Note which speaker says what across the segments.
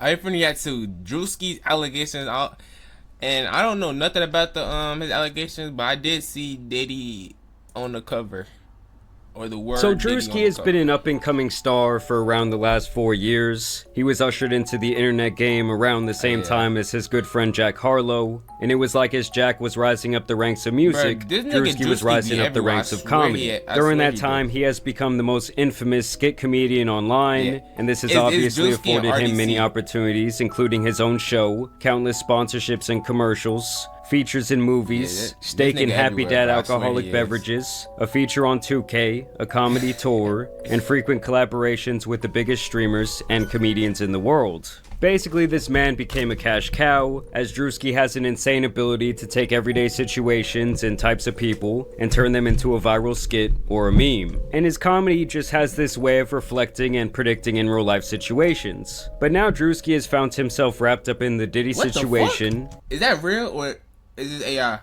Speaker 1: I finna got to Druski's allegations out, and I don't know nothing about the his allegations, but I did see Diddy on the cover, or the
Speaker 2: So
Speaker 1: word Diddy
Speaker 2: Druski
Speaker 1: on the
Speaker 2: has been
Speaker 1: cover.
Speaker 2: an up-and-coming star for around the last 4 years. He was ushered into the internet game around the
Speaker 1: Oh,
Speaker 2: same
Speaker 1: yeah,
Speaker 2: time as his good friend Jack Harlow, and it was like as Jack was rising up the ranks of
Speaker 1: bro,
Speaker 2: music,
Speaker 1: this nigga
Speaker 2: Drewski was
Speaker 1: Drewski be
Speaker 2: rising up the
Speaker 1: everywhere.
Speaker 2: ranks of comedy.
Speaker 1: I
Speaker 2: During
Speaker 1: swear
Speaker 2: that
Speaker 1: he do.
Speaker 2: time, he has become the most infamous skit comedian
Speaker 1: Yeah,
Speaker 2: online, and this has
Speaker 1: is
Speaker 2: obviously
Speaker 1: Drewski and
Speaker 2: afforded him many
Speaker 1: RDC?
Speaker 2: opportunities, including his own show, countless sponsorships and commercials, features in
Speaker 1: Yeah,
Speaker 2: movies,
Speaker 1: this
Speaker 2: steak and
Speaker 1: nigga
Speaker 2: Happy
Speaker 1: everywhere,
Speaker 2: Dad
Speaker 1: bro. I swear
Speaker 2: alcoholic
Speaker 1: he is.
Speaker 2: beverages, a feature on 2K, a comedy tour, and frequent collaborations with the biggest streamers and comedians in the world. Basically, this man became a cash cow, as Druski has an insane ability to take everyday situations and types of people and turn them into a viral skit or a meme. And his comedy just has this way of reflecting and predicting in real life situations. But now Druski has found himself wrapped up in the Diddy
Speaker 1: What the
Speaker 2: situation.
Speaker 1: fuck? Is that real or is this AI?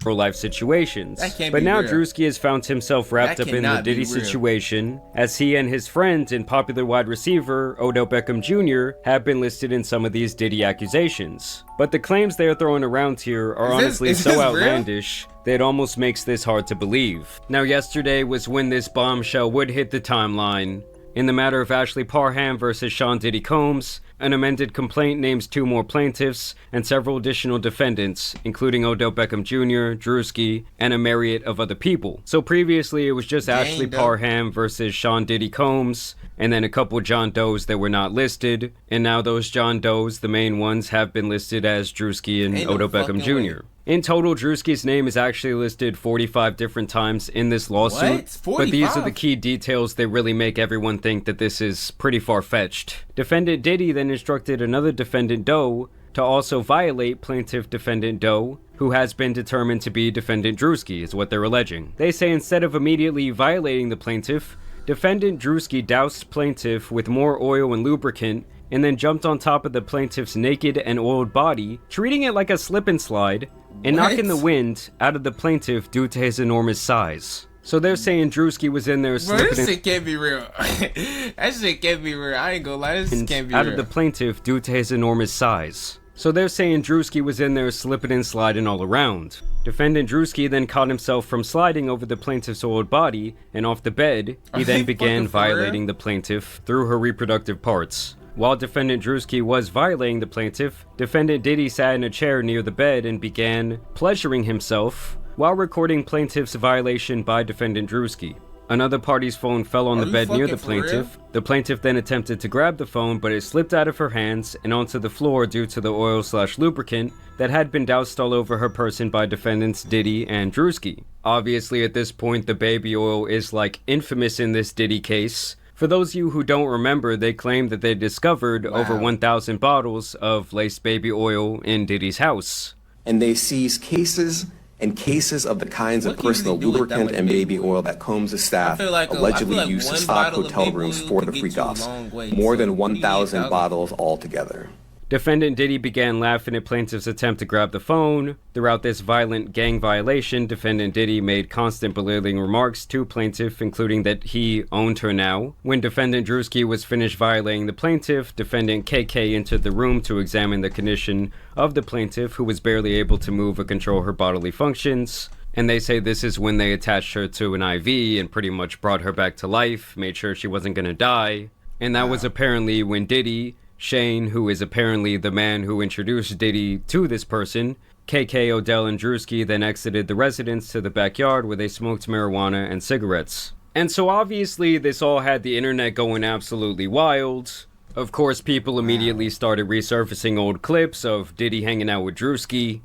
Speaker 2: Real life situations.
Speaker 1: That can't
Speaker 2: But
Speaker 1: be
Speaker 2: now
Speaker 1: real.
Speaker 2: Druski has found himself wrapped
Speaker 1: That
Speaker 2: up in the
Speaker 1: cannot be
Speaker 2: Diddy
Speaker 1: real.
Speaker 2: situation, as he and his friend and popular wide receiver, Odell Beckham Jr., have been listed in some of these Diddy accusations. But the claims they are throwing around here are honestly
Speaker 1: is
Speaker 2: so
Speaker 1: this real?
Speaker 2: outlandish that it almost makes this hard to believe. Now, yesterday was when this bombshell would hit the timeline. In the matter of Ashley Parham versus Sean Diddy Combs, an amended complaint names 2 more plaintiffs and several additional defendants, including Odell Beckham Jr., Druski, and a myriad of other people. So previously it was just Ashley
Speaker 1: Doe.
Speaker 2: Parham versus Sean Diddy Combs, and then a couple John Does that were not listed, and now those John Does, the main ones, have been listed as Druski and
Speaker 1: Ain't no
Speaker 2: Odell Beckham
Speaker 1: fucking
Speaker 2: Jr.
Speaker 1: way.
Speaker 2: In total, Druski's name is actually listed 45 different times in this lawsuit,
Speaker 1: What?
Speaker 2: but these are the
Speaker 1: 45?
Speaker 2: key details that really make everyone think that this is pretty far-fetched. Defendant Diddy then instructed another defendant Doe to also violate plaintiff defendant Doe, who has been determined to be defendant Druski, is what they're alleging. They say instead of immediately violating the plaintiff, defendant Druski doused plaintiff with more oil and lubricant and then jumped on top of the plaintiff's naked and oiled body, treating it like a slip and slide, and
Speaker 1: What?
Speaker 2: knocking the wind out of the plaintiff due to his enormous size. So they're saying Druski was in there
Speaker 1: Bro,
Speaker 2: slipping
Speaker 1: this shit can't be real. That shit can't be real. I ain't gonna lie, this can't be
Speaker 2: out
Speaker 1: real.
Speaker 2: of the plaintiff due to his enormous size. So they're saying Druski was in there slipping and sliding all around. Defendant Druski then caught himself from sliding over the plaintiff's oiled body and off the bed. He
Speaker 1: Are
Speaker 2: then
Speaker 1: they
Speaker 2: began
Speaker 1: fucking for real?
Speaker 2: violating the plaintiff through her reproductive parts. While defendant Druski was violating the plaintiff, defendant Diddy sat in a chair near the bed and began pleasuring himself while recording plaintiff's violation by defendant Druski. Another party's phone fell on
Speaker 1: Are
Speaker 2: the
Speaker 1: you
Speaker 2: bed near the
Speaker 1: fucking for
Speaker 2: plaintiff. The plaintiff then attempted to grab the phone, but it slipped out of her hands and onto the floor due to the oil/lubricant that had been doused all over her person by defendants Diddy and Druski. Obviously, at this point, the baby oil is like infamous in this Diddy case. For those of you who don't remember, they claim that they discovered over 1,000 bottles of laced baby oil in Diddy's house.
Speaker 3: And they seize cases and cases of the kinds
Speaker 1: What
Speaker 3: of
Speaker 1: can you
Speaker 3: personal
Speaker 1: really do with that
Speaker 3: lubricant
Speaker 1: much
Speaker 3: and
Speaker 1: baby
Speaker 3: baby oil that Combs' staff
Speaker 1: I
Speaker 3: allegedly
Speaker 1: feel like
Speaker 3: used to
Speaker 1: one
Speaker 3: stock
Speaker 1: bottle of
Speaker 3: hotel
Speaker 1: baby
Speaker 3: rooms
Speaker 1: oil
Speaker 3: for
Speaker 1: could
Speaker 3: the
Speaker 1: get you a
Speaker 3: freak-offs.
Speaker 1: long way.
Speaker 3: More
Speaker 1: So
Speaker 3: than
Speaker 1: what do you
Speaker 3: 1,000
Speaker 1: need,
Speaker 3: bottles altogether.
Speaker 2: Defendant Diddy began laughing at plaintiff's attempt to grab the phone. Throughout this violent gang violation, defendant Diddy made constant belittling remarks to plaintiff, including that he owned her now. When defendant Druski was finished violating the plaintiff, defendant KK entered the room to examine the condition of the plaintiff, who was barely able to move or control her bodily functions. And they say this is when they attached her to an IV and pretty much brought her back to life, made sure she wasn't gonna die. And that was apparently when Diddy, Shane, who is apparently the man who introduced Diddy to this person, KK, Odell, and Druski then exited the residence to the backyard where they smoked marijuana and cigarettes. And so obviously this all had the internet going absolutely wild. Of course, people immediately started resurfacing old clips of Diddy hanging out with Druski.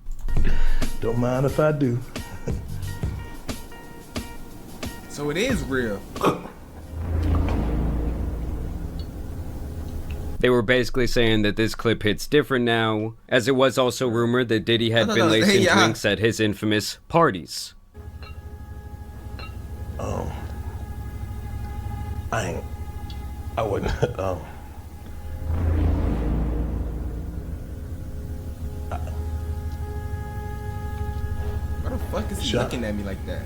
Speaker 4: Don't mind if I do.
Speaker 1: So it is real.
Speaker 2: They were basically saying that this clip hits different now, as it was also rumored that Diddy had been
Speaker 1: no,
Speaker 2: lacing
Speaker 1: yeah.
Speaker 2: drinks at his infamous parties.
Speaker 4: I wouldn't.
Speaker 1: Why the fuck is he
Speaker 4: Shut-
Speaker 1: looking at me like that?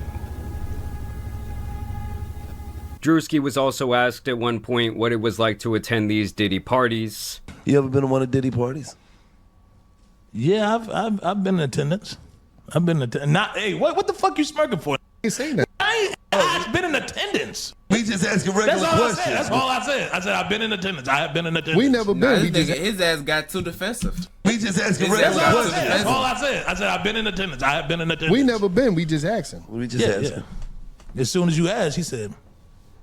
Speaker 2: Druski was also asked at one point what it was like to attend these Diddy parties.
Speaker 4: You ever been to one of Diddy parties?
Speaker 5: Yeah, I've been in attendance. I've been in attendance. Not, hey, what the fuck you smirking for?
Speaker 6: You ain't saying that.
Speaker 5: I've been in attendance.
Speaker 4: We just asking regular
Speaker 5: That's all I
Speaker 4: questions.
Speaker 5: said. That's all I said. I said I've been in attendance. I have been in attendance.
Speaker 6: We never
Speaker 1: Nah,
Speaker 6: been.
Speaker 1: this nigga, his ass got too defensive.
Speaker 4: We just asking
Speaker 1: His
Speaker 4: regular
Speaker 1: ass got
Speaker 4: questions.
Speaker 1: too
Speaker 5: That's
Speaker 1: defensive.
Speaker 5: all I said. I said I've been in attendance. I have been in attendance.
Speaker 6: We never been. We just asking.
Speaker 4: We just
Speaker 5: Yeah,
Speaker 4: asking.
Speaker 5: yeah. As soon as you asked, he said,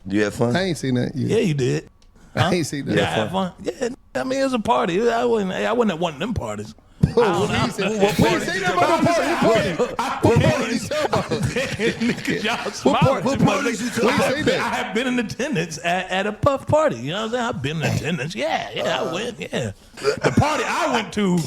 Speaker 4: You had fun?
Speaker 6: I ain't seen that.
Speaker 5: "Yeah, you did."
Speaker 6: I ain't seen that.
Speaker 5: Yeah, I had fun. Yeah, I mean, it was a party. I wasn't at one of them parties.
Speaker 6: He said, we ain't say that about no party. What party you talking about?
Speaker 5: Nigga, y'all
Speaker 6: What
Speaker 5: smiling
Speaker 6: part-
Speaker 5: too
Speaker 6: what
Speaker 5: much.
Speaker 6: parties you talking about?
Speaker 5: I have been in attendance at a puff party. You know what I'm saying? I've been in attendance. Yeah, I went. Yeah, the party I went to,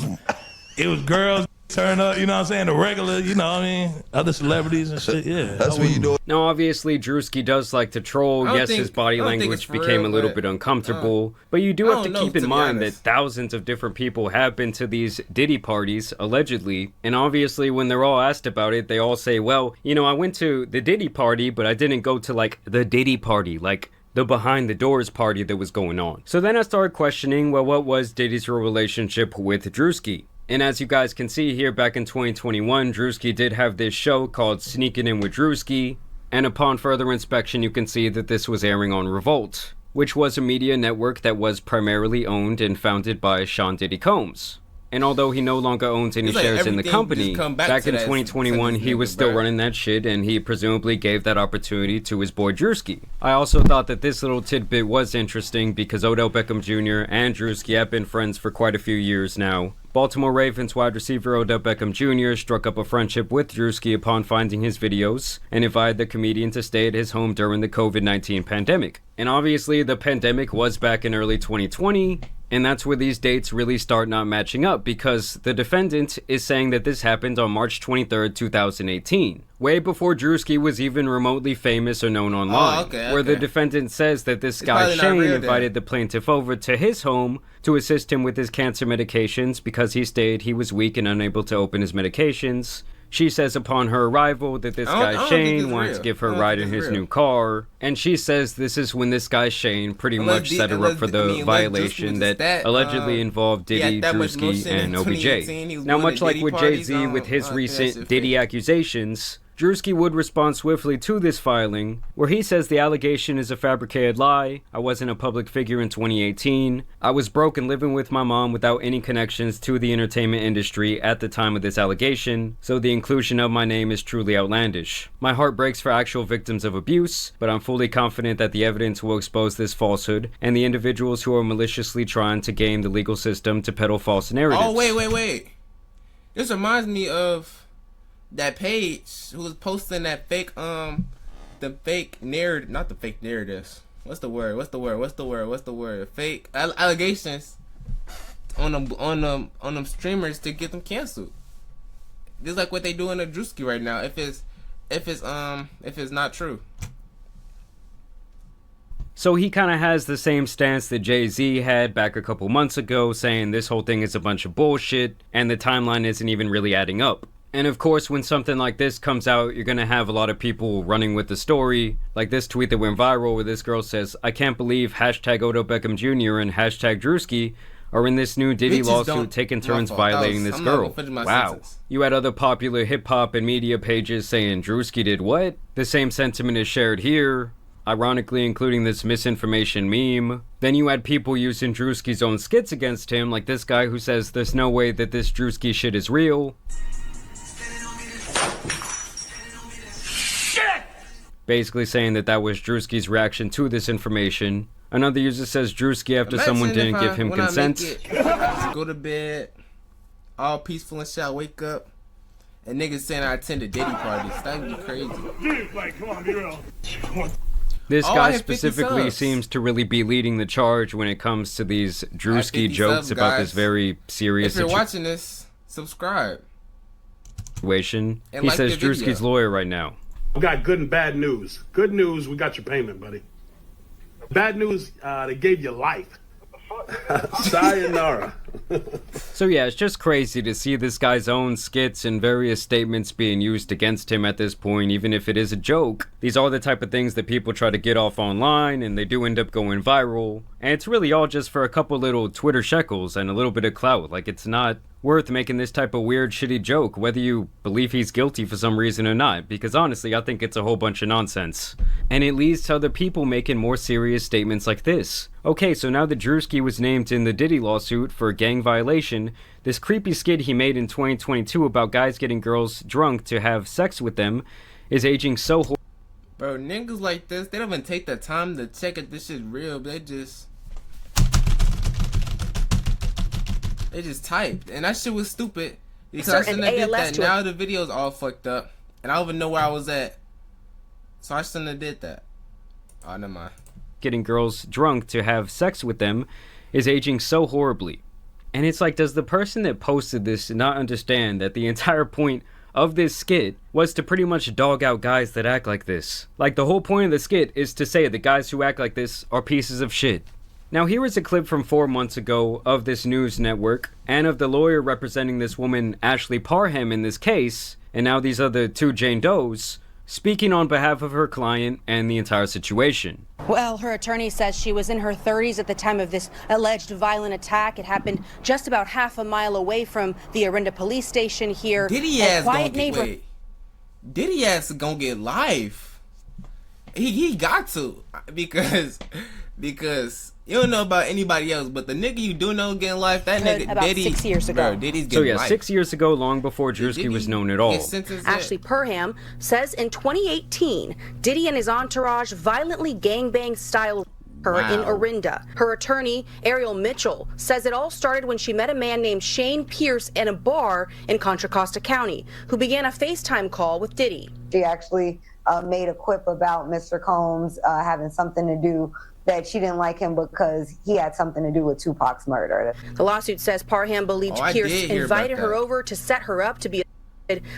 Speaker 5: it was girls turn up. You know what I'm saying? The regular. You know what I mean? Other celebrities and shit. Yeah,
Speaker 4: That's what you doing.
Speaker 2: Now, obviously, Druski does like to troll.
Speaker 1: I don't
Speaker 2: Yes,
Speaker 1: think-
Speaker 2: his body
Speaker 1: I don't think
Speaker 2: language
Speaker 1: it's for
Speaker 2: became
Speaker 1: real,
Speaker 2: a little
Speaker 1: but-
Speaker 2: bit uncomfortable. But you do
Speaker 1: I
Speaker 2: have to
Speaker 1: don't know,
Speaker 2: keep in
Speaker 1: to be
Speaker 2: mind that
Speaker 1: honest.
Speaker 2: thousands of different people have been to these Diddy parties, allegedly. And obviously, when they're all asked about it, they all say, well, you know, I went to the Diddy party, but I didn't go to, like, the Diddy party, like the behind the doors party that was going on. So then I started questioning, well, what was Diddy's real relationship with Druski? And as you guys can see here, back in 2021, Druski did have this show called Sneaking In with Druski, and upon further inspection, you can see that this was airing on Revolt, which was a media network that was primarily owned and founded by Sean Diddy Combs. And although he no longer owns any
Speaker 1: It's like
Speaker 2: shares in the
Speaker 1: everything
Speaker 2: company,
Speaker 1: just come back
Speaker 2: back
Speaker 1: to
Speaker 2: in
Speaker 1: that
Speaker 2: 2021, he
Speaker 1: nigga,
Speaker 2: was still
Speaker 1: bruh.
Speaker 2: running that shit, and he presumably gave that opportunity to his boy Druski. I also thought that this little tidbit was interesting because Odell Beckham Jr. and Druski have been friends for quite a few years now. Baltimore Ravens wide receiver Odell Beckham Jr. struck up a friendship with Druski upon finding his videos and invited the comedian to stay at his home during the COVID-19 pandemic. And obviously, the pandemic was back in early 2020, and that's where these dates really start not matching up because the defendant is saying that this happened on March 23rd, 2018, way before Druski was even remotely famous or known online, where the defendant says that this guy
Speaker 1: probably not
Speaker 2: Shane
Speaker 1: real then.
Speaker 2: invited the plaintiff over to his home to assist him with his cancer medications because he stated he was weak and unable to open his medications. She says upon her arrival that this
Speaker 1: I don't
Speaker 2: guy
Speaker 1: think
Speaker 2: Shane
Speaker 1: it's
Speaker 2: wanted
Speaker 1: real.
Speaker 2: to give
Speaker 1: I
Speaker 2: her a
Speaker 1: don't
Speaker 2: ride
Speaker 1: think
Speaker 2: in
Speaker 1: it's
Speaker 2: his
Speaker 1: real.
Speaker 2: new car, and she says this is when this guy Shane pretty much set her up for the violation that allegedly involved Diddy,
Speaker 1: that much
Speaker 2: Druski,
Speaker 1: motion in
Speaker 2: and
Speaker 1: 2018. He
Speaker 2: OBJ.
Speaker 1: was
Speaker 2: Now,
Speaker 1: going
Speaker 2: much
Speaker 1: to
Speaker 2: like
Speaker 1: Diddy
Speaker 2: with
Speaker 1: parties,
Speaker 2: Jay-Z with his
Speaker 1: I don't think that
Speaker 2: recent
Speaker 1: shit
Speaker 2: Diddy
Speaker 1: fit.
Speaker 2: accusations, Druski would respond swiftly to this filing, where he says the allegation is a fabricated lie. I wasn't a public figure in 2018. I was broke and living with my mom without any connections to the entertainment industry at the time of this allegation, so the inclusion of my name is truly outlandish. My heart breaks for actual victims of abuse, but I'm fully confident that the evidence will expose this falsehood and the individuals who are maliciously trying to game the legal system to peddle false narratives.
Speaker 1: Oh, wait. This reminds me of that page who was posting that fake, the fake narrative, not the fake narratives. What's the word? Fake allegations on them streamers to get them canceled. Just like what they do in the Druski right now. If it's not true.
Speaker 2: So he kind of has the same stance that Jay-Z had back a couple months ago, saying this whole thing is a bunch of bullshit and the timeline isn't even really adding up. And of course, when something like this comes out, you're gonna have a lot of people running with the story. Like this tweet that went viral where this girl says, I can't believe hashtag Odell Beckham Jr. and hashtag Druski are in this new Diddy
Speaker 1: Bitches
Speaker 2: lawsuit
Speaker 1: don't-
Speaker 2: taking
Speaker 1: my
Speaker 2: turns
Speaker 1: fault.
Speaker 2: violating this
Speaker 1: I'm not
Speaker 2: girl.
Speaker 1: gonna finish my
Speaker 2: Wow.
Speaker 1: sentence.
Speaker 2: You had other popular hip-hop and media pages saying Druski did what? The same sentiment is shared here, ironically including this misinformation meme. Then you had people using Druski's own skits against him, like this guy who says there's no way that this Druski shit is real. Basically saying that was Druski's reaction to this information. Another user says Druski after someone didn't give him consent.
Speaker 1: Go to bed, all peaceful and shit. I wake up, and niggas saying I attended Diddy parties. That'd be crazy.
Speaker 2: This
Speaker 1: Oh, I
Speaker 2: guy
Speaker 1: hit 50
Speaker 2: specifically
Speaker 1: subs.
Speaker 2: seems to really be leading the charge when it comes to these Druski
Speaker 1: 50
Speaker 2: jokes
Speaker 1: subs,
Speaker 2: about
Speaker 1: guys.
Speaker 2: this very serious
Speaker 1: If you're watching this, subscribe.
Speaker 2: situation.
Speaker 1: And
Speaker 2: He
Speaker 1: like
Speaker 2: says
Speaker 1: the video.
Speaker 2: Druski's lawyer right now.
Speaker 7: We got good and bad news. Good news, we got your payment, buddy. Bad news, they gave you life. Sayonara.
Speaker 2: So yeah, it's just crazy to see this guy's own skits and various statements being used against him at this point, even if it is a joke. These are the type of things that people try to get off online, and they do end up going viral. And it's really all just for a couple little Twitter shekels and a little bit of clout. Like, it's not worth making this type of weird, shitty joke, whether you believe he's guilty for some reason or not, because honestly, I think it's a whole bunch of nonsense. And it leads to other people making more serious statements like this. Okay, so now that Druski was named in the Diddy lawsuit for a gang violation, this creepy skit he made in 2022 about guys getting girls drunk to have sex with them is aging so horribly.
Speaker 1: Bro, niggas like this, they don't even take the time to check if this shit's real. They just typed, and that shit was stupid because I shouldn't have did that. Now the video's all fucked up, and I don't even know where I was at, so I shouldn't have did that. Oh, never mind.
Speaker 2: Getting girls drunk to have sex with them is aging so horribly. And it's like, does the person that posted this not understand that the entire point of this skit was to pretty much dog out guys that act like this? Like, the whole point of the skit is to say the guys who act like this are pieces of shit. Now, here is a clip from 4 months ago of this news network and of the lawyer representing this woman, Ashley Parham, in this case, and now these other two Jane Does, speaking on behalf of her client and the entire situation.
Speaker 8: Well, her attorney says she was in her 30s at the time of this alleged violent attack. It happened just about half a mile away from the Orinda police station here.
Speaker 1: Diddy ass gonna get life. He got to, because you don't know about anybody else, but the nigga you do know getting life, that nigga
Speaker 8: about
Speaker 1: Diddy.
Speaker 8: 6 years ago.
Speaker 1: Bro, Diddy's getting life.
Speaker 2: 6 years ago, long before Druski was known at all.
Speaker 8: Ashley Parham says in 2018, Diddy and his entourage violently gangbang style her in Orinda. Her attorney, Ariel Mitchell, says it all started when she met a man named Shane Pierce in a bar in Contra Costa County, who began a FaceTime call with Diddy.
Speaker 9: She actually made a quip about Mr. Combs having something to do, that she didn't like him because he had something to do with Tupac's murder.
Speaker 8: The lawsuit says Parham believed Pierce invited her over to set her up to be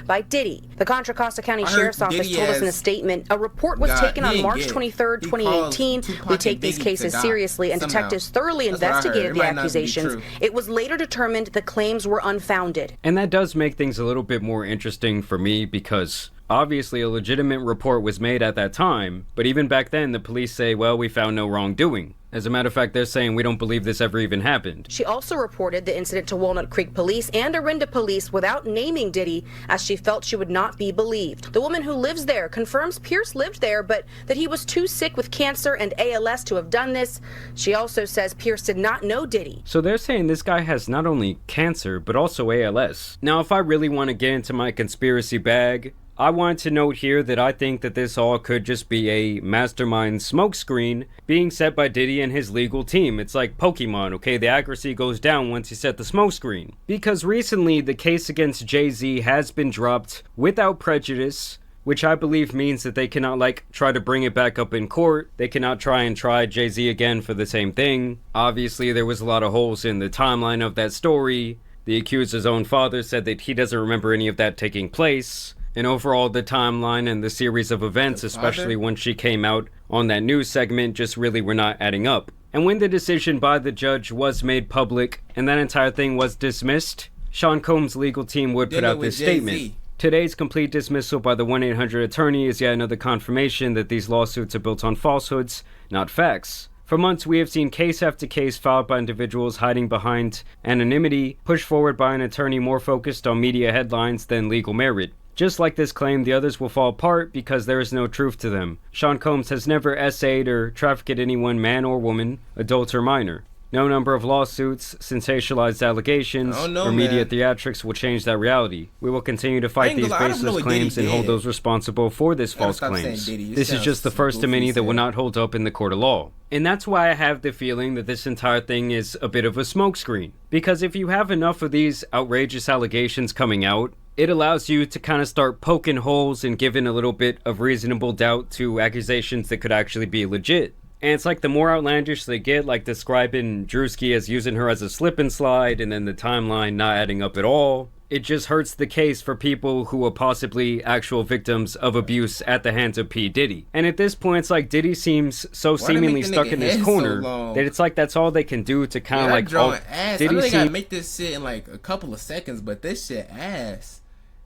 Speaker 8: by Diddy. The Contra Costa County Sheriff's Office told us in a statement, a report was taken on March 23rd, 2018. We take these cases seriously, and detectives thoroughly investigated the accusations. It was later determined the claims were unfounded.
Speaker 2: And that does make things a little bit more interesting for me, because obviously a legitimate report was made at that time, but even back then the police say, well, we found no wrongdoing. As a matter of fact, they're saying we don't believe this ever even happened.
Speaker 8: She also reported the incident to Walnut Creek Police and Orinda Police without naming Diddy, as she felt she would not be believed. The woman who lives there confirms Pierce lived there, but that he was too sick with cancer and ALS to have done this. She also says Pierce did not know Diddy.
Speaker 2: So they're saying this guy has not only cancer, but also ALS. Now, if I really want to get into my conspiracy bag, I want to note here that I think that this all could just be a mastermind smokescreen being set by Diddy and his legal team. It's like Pokemon, okay? The accuracy goes down once you set the smokescreen. Because recently, the case against Jay-Z has been dropped without prejudice, which I believe means that they cannot, try to bring it back up in court. They cannot try Jay-Z again for the same thing. Obviously, there was a lot of holes in the timeline of that story. The accuser's own father said that he doesn't remember any of that taking place. And overall, the timeline and the series of events, especially when she came out on that news segment, just really were not adding up. And when the decision by the judge was made public and that entire thing was dismissed, Sean Combs' legal team would put out this statement. Today's complete dismissal by the 1-800 attorney is yet another confirmation that these lawsuits are built on falsehoods, not facts. For months, we have seen case after case filed by individuals hiding behind anonymity, pushed forward by an attorney more focused on media headlines than legal merit. Just like this claim, the others will fall apart because there is no truth to them. Sean Combs has never essayed or trafficked anyone, man or woman, adult or minor. No number of lawsuits, sensationalized allegations, or media theatrics will change that reality. We will continue to fight these baseless claims and hold those responsible for this false claims. This is just the first of many that will not hold up in the court of law. And that's why I have the feeling that this entire thing is a bit of a smokescreen. Because if you have enough of these outrageous allegations coming out, it allows you to kind of start poking holes and giving a little bit of reasonable doubt to accusations that could actually be legit. And it's like the more outlandish they get, like describing Druski as using her as a slip and slide, and then the timeline not adding up at all, it just hurts the case for people who are possibly actual victims of abuse at the hands of P. Diddy. And at this point, it's like Diddy seems so seemingly stuck in his corner that it's like that's all they can do to kind of like...
Speaker 1: ass. I know they gotta make this shit in like a couple of seconds, but this shit ass.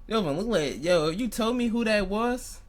Speaker 1: Yo, look like, yo, you told me who that was?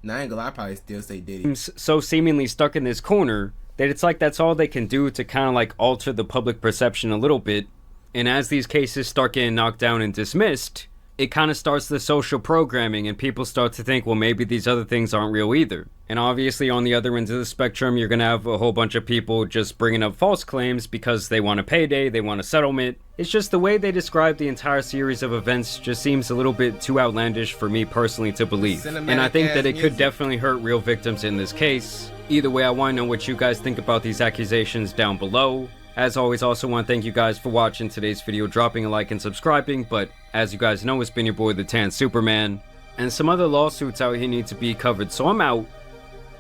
Speaker 1: Nah, I ain't gonna lie, I'd probably still say Diddy.
Speaker 2: So seemingly stuck in this corner that it's like that's all they can do to kind of like alter the public perception a little bit. And as these cases start getting knocked down and dismissed, it kind of starts the social programming and people start to think, well, maybe these other things aren't real either. And obviously on the other end of the spectrum, you're going to have a whole bunch of people just bringing up false claims because they want a payday, they want a settlement. It's just the way they describe the entire series of events just seems a little bit too outlandish for me personally to believe. And I think that it could definitely hurt real victims in this case. Either way, I want to know what you guys think about these accusations down below. As always, also want to thank you guys for watching today's video, dropping a like and subscribing, but as you guys know, it's been your boy, the Tan Superman, and some other lawsuits out here need to be covered, so I'm out.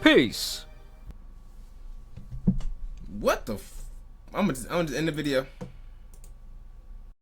Speaker 2: Peace!
Speaker 1: What the I'm gonna just end the video.